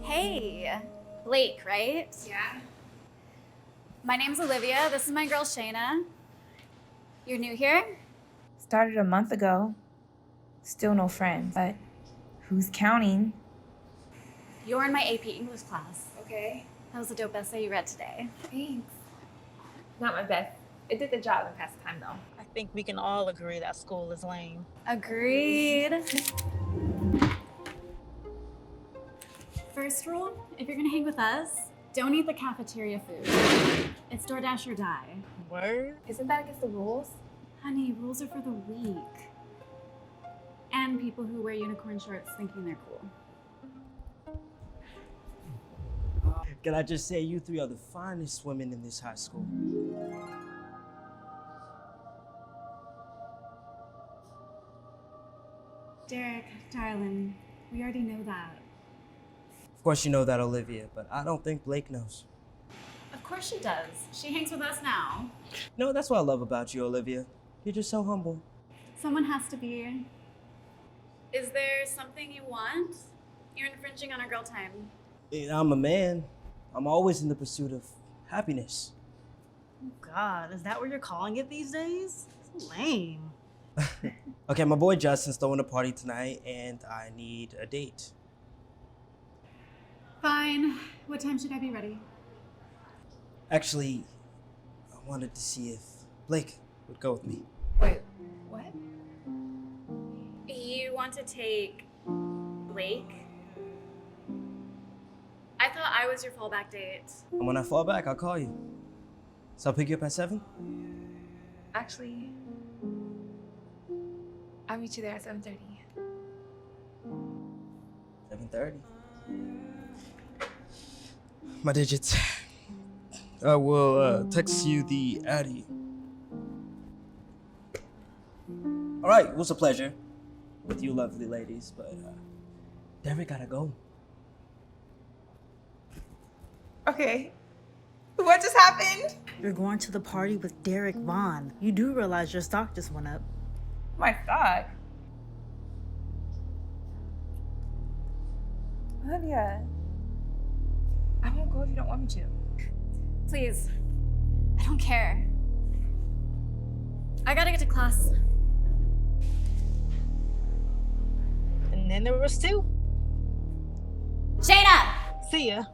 Hey, Blake, right? Yeah. My name's Olivia. This is my girl, Shaina. You're new here? Started a month ago. Still no friends, but who's counting? You're in my AP English class. Okay. That was a dope essay you read today. Thanks. Not my best. It did the job and passed the time, though. I think we can all agree that school is lame. Agreed. First rule, if you're gonna hang with us, don't eat the cafeteria food. It's DoorDash or die. Word? Isn't that against the rules? Honey, rules are for the weak. And people who wear unicorn shorts thinking they're cool. Can I just say you three are the finest women in this high school? Derrick, darling, we already know that. Of course you know that, Olivia, but I don't think Blake knows. Of course she does. She hangs with us now. No, that's what I love about you, Olivia. You're just so humble. Someone has to be. Is there something you want? You're infringing on our girl time. I'm a man. I'm always in the pursuit of happiness. Oh God, is that what you're calling it these days? So lame. Okay, my boy Justin's throwing a party tonight, and I need a date. Fine. What time should I be ready? Actually, I wanted to see if Blake would go with me. Wait, what? You want to take Blake? I thought I was your fallback date. And when I fall back, I'll call you. So I'll pick you up at 7? Actually, I'll meet you there at 7:30. 7:30. My digits. I will text you the Addy. All right, it was a pleasure with you lovely ladies, but Derrick gotta go. Okay. What just happened? You're going to the party with Derrick Vaughn. You do realize your stock just went up. My stock. Olivia, I won't go if you don't want me to. Please. I don't care. I gotta get to class. And then there was 2. Shaina! See ya.